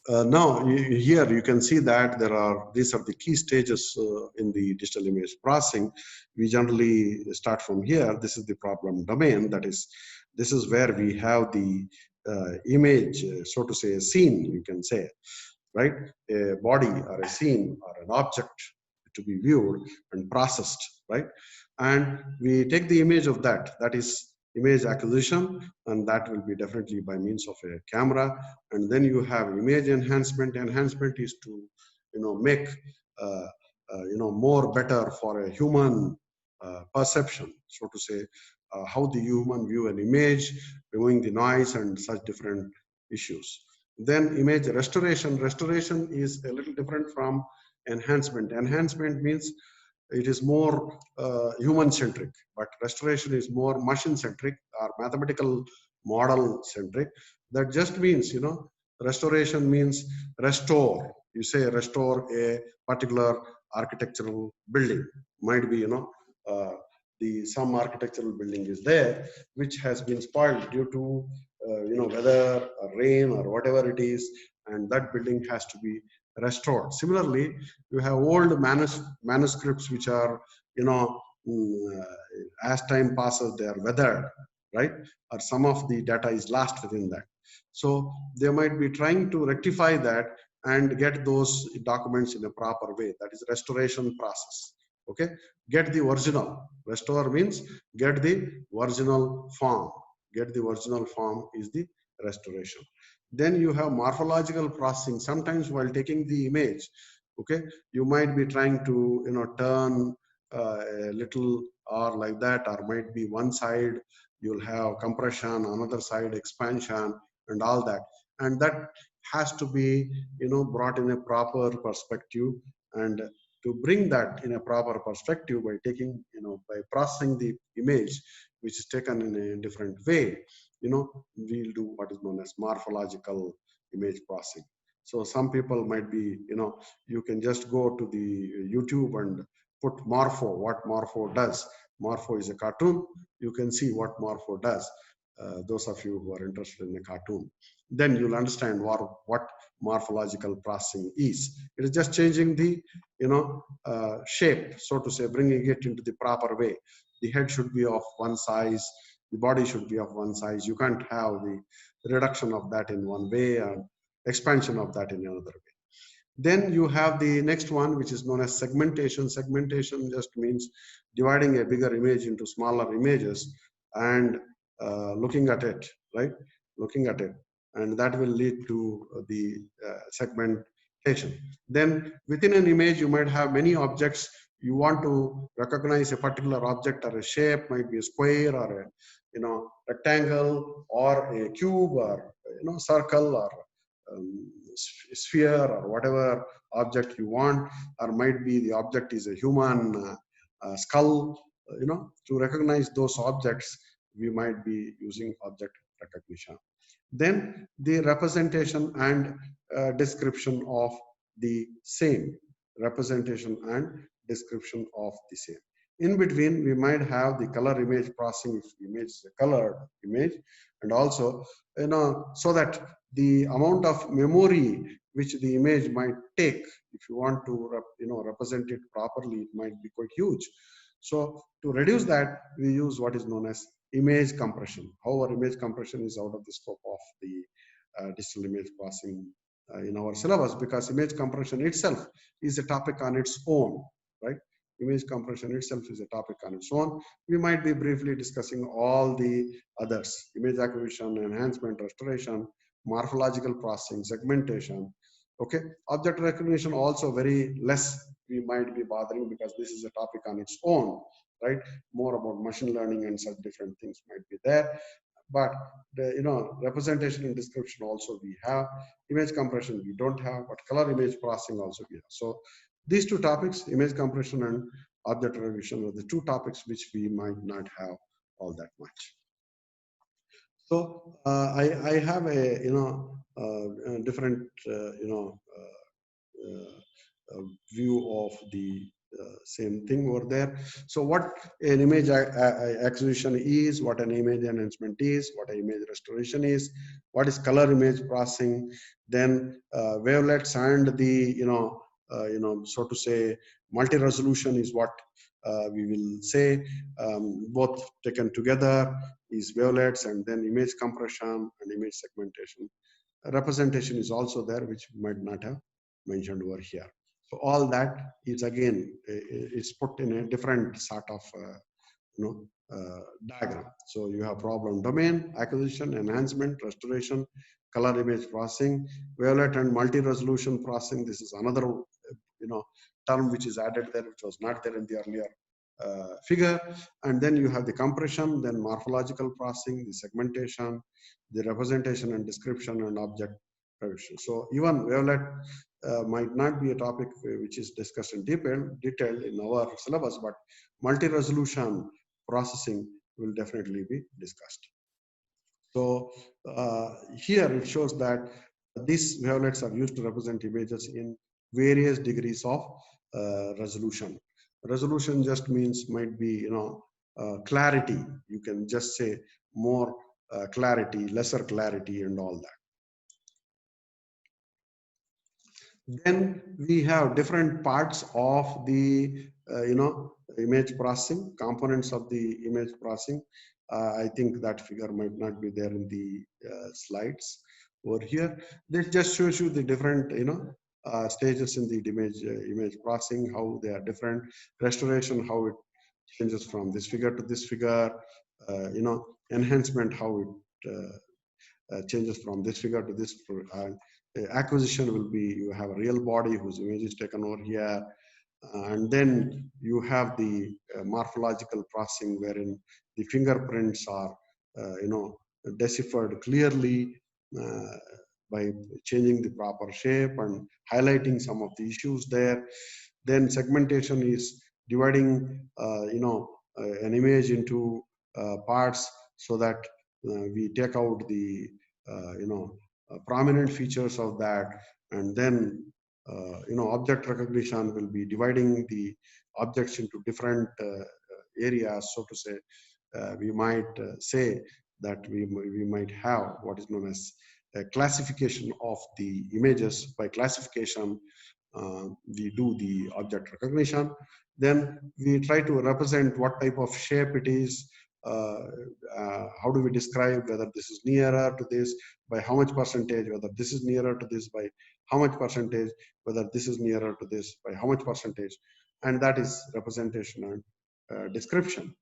Now, here you can see that these are the key stages in the digital image processing. We generally start from here. This is the problem domain. That is, this is where we have the image, so to say, a scene, you can say, right? A body or a scene or an object to be viewed and processed, right? And we take the image of that. That is image acquisition, and that will be definitely by means of a camera. And then you have image enhancement. Enhancement is to, make uh, more better for a human perception, so to say, how the human view an image, removing the noise and such different issues. Then image restoration. Restoration is a little different from enhancement. Enhancement means it is more human centric, but restoration is more machine centric or mathematical model centric. That just means, restoration means restore. You say restore a particular architectural building. Might be, uh, the some architectural building is there which has been spoiled due to weather or rain or whatever it is, and that building has to be restored. Similarly, you have old manuscripts which are, as time passes, they are weathered, right? Or some of the data is lost within that. So they might be trying to rectify that and get those documents in a proper way. That is restoration process. Okay, get the original. Restore means get the original form. Get the original form is the restoration. Then you have morphological processing. Sometimes while taking the image, okay, you might be trying to, turn a little or like that, or might be one side you'll have compression, another side expansion, and all that. And that has to be, brought in a proper perspective. And to bring that in a proper perspective by taking, by processing the image which is taken in a different way, we'll do what is known as morphological image processing. So some people might be, you can just go to the YouTube and put morpho, what morpho does. Morpho is a cartoon. You can see what morpho does. Those of you who are interested in a cartoon, then you'll understand what morphological processing is. It is just changing the, shape, so to say, bringing it into the proper way. The head should be of one size, the body should be of one size. You can't have the reduction of that in one way and expansion of that in another way. Then you have the next one, which is known as segmentation. Segmentation just means dividing a bigger image into smaller images and looking at it, right? Looking at it. And that will lead to the segmentation. Then within an image, you might have many objects. You want to recognize a particular object or a shape, might be a square or a, rectangle or a cube or, circle or sphere or whatever object you want, or might be the object is a human skull. To recognize those objects, we might be using object recognition. Then the representation and description of the same. Representation and description of the same. In between, we might have the color image processing if the image is a colored image, and also, so that the amount of memory which the image might take, if you want to, represent it properly, it might be quite huge. So to reduce that, we use what is known as image compression. However, image compression is out of the scope of the digital image processing in our syllabus, because image compression itself is a topic on its own, right? Image compression itself is a topic on its own. We might be briefly discussing all the others: image acquisition, enhancement, restoration, morphological processing, segmentation. Okay, object recognition also very less we might be bothering, because this is a topic on its own, right? More about machine learning and such different things might be there. But the, representation and description also we have. Image compression we don't have, but color image processing also we have. So these two topics, image compression and object recognition, are the two topics which we might not have all that much. So I have a different view of the same thing over there. So what an image acquisition is, what an image enhancement is, what an image restoration is, what is color image processing, then wavelets and the so to say multi-resolution is what we will say. Both taken together is wavelets, and then image compression and image segmentation. Representation is also there, which might not have mentioned over here. So all that is again is put in a different sort of diagram. So you have problem domain, acquisition, enhancement, restoration, color image processing, wavelet and multi-resolution processing. This is another term which is added there, which was not there in the earlier figure. And then you have the compression, then morphological processing, the segmentation, the representation and description, and object prevision. So even wavelet might not be a topic which is discussed in detail in our syllabus, but multi-resolution processing will definitely be discussed. So here it shows that these wavelets are used to represent images in various degrees of resolution. Resolution just means might be clarity. You can just say more clarity, lesser clarity, and all that. Then we have different parts of the image processing, components of the image processing. I think that figure might not be there in the slides over here. This just shows you the different stages in the image processing, how they are different. Restoration, how it changes from this figure to this figure. Enhancement, how it changes from this figure to this. Acquisition will be, you have a real body whose image is taken over here, and then you have the morphological processing wherein the fingerprints are deciphered clearly by changing the proper shape and highlighting some of the issues there. Then segmentation is dividing an image into parts so that we take out the prominent features of that, and then object recognition will be dividing the objects into different areas, so to say. We might say that we might have what is known as a classification of the images. By classification, we do the object recognition. Then we try to represent what type of shape it is. How do we describe whether this is nearer to this by how much percentage, whether this is nearer to this by how much percentage, whether this is nearer to this by how much percentage, and that is representation and description.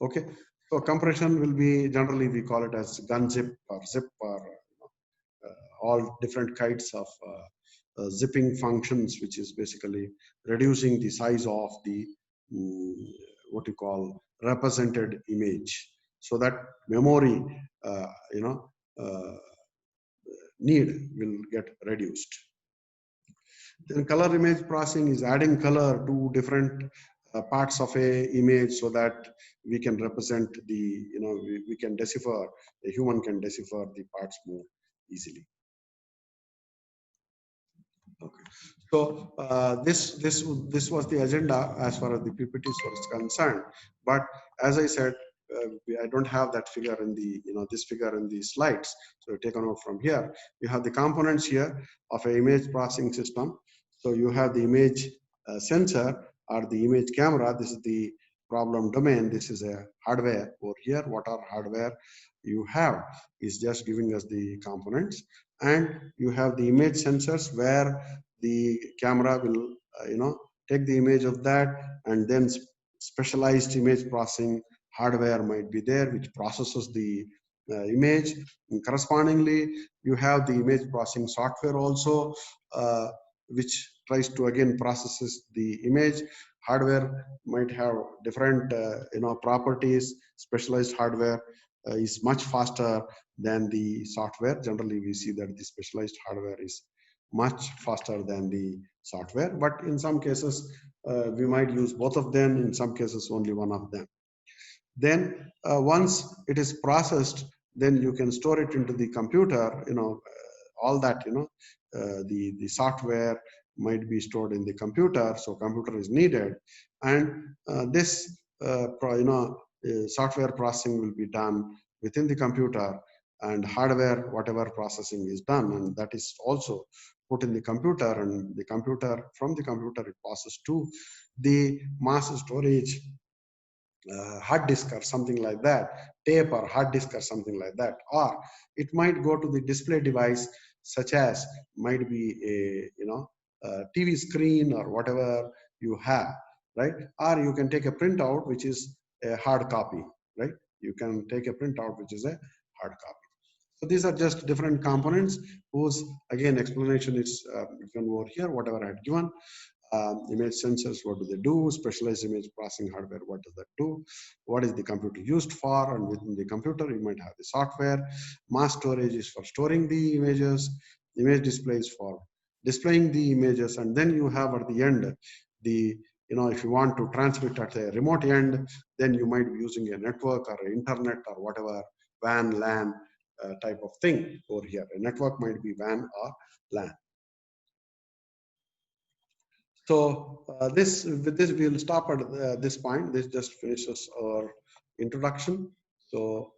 Okay, so compression will be, generally we call it as gun zip or zip, or all different kinds of zipping functions, which is basically reducing the size of the what you call represented image, so that memory need will get reduced. Then color image processing is adding color to different parts of a image so that we can represent the we can decipher, a human can decipher the parts more easily. Okay, so this was the agenda as far as the PPTs was concerned. But as I said, I don't have that figure in the this figure in the slides. So taken out from here. You have the components here of an image processing system. So you have the image sensor or the image camera. This is the problem domain. This is a hardware over here. What are hardware you have is just giving us the components. And you have the image sensors where the camera will take the image of that, and then specialized image processing hardware might be there which processes the image. And correspondingly, you have the image processing software also which tries to again processes the image. Hardware might have different properties. Specialized hardware is much faster than the software. Generally, we see that the specialized hardware is much faster than the software, but in some cases we might use both of them, in some cases only one of them. Then once it is processed, then you can store it into the computer, all that the software, might be stored in the computer, so computer is needed, and this software processing will be done within the computer, and hardware whatever processing is done, and that is also put in the computer, and the computer, from the computer it passes to the mass storage hard disk or something like that, tape or hard disk or something like that, or it might go to the display device, such as might be a TV screen or whatever you have, right? Or you can take a printout, which is a hard copy, right? You can take a printout, which is a hard copy. So these are just different components whose, again, explanation is given over here, whatever I had given. Image sensors, what do they do? Specialized image processing hardware, what does that do? What is the computer used for? And within the computer, you might have the software. Mass storage is for storing the images. Image displays for displaying the images. And then you have at the end, the if you want to transfer it at a remote end, then you might be using a network or internet or whatever, WAN, LAN type of thing over here. A network might be WAN or LAN. So with this we'll stop at this point. This just finishes our introduction. So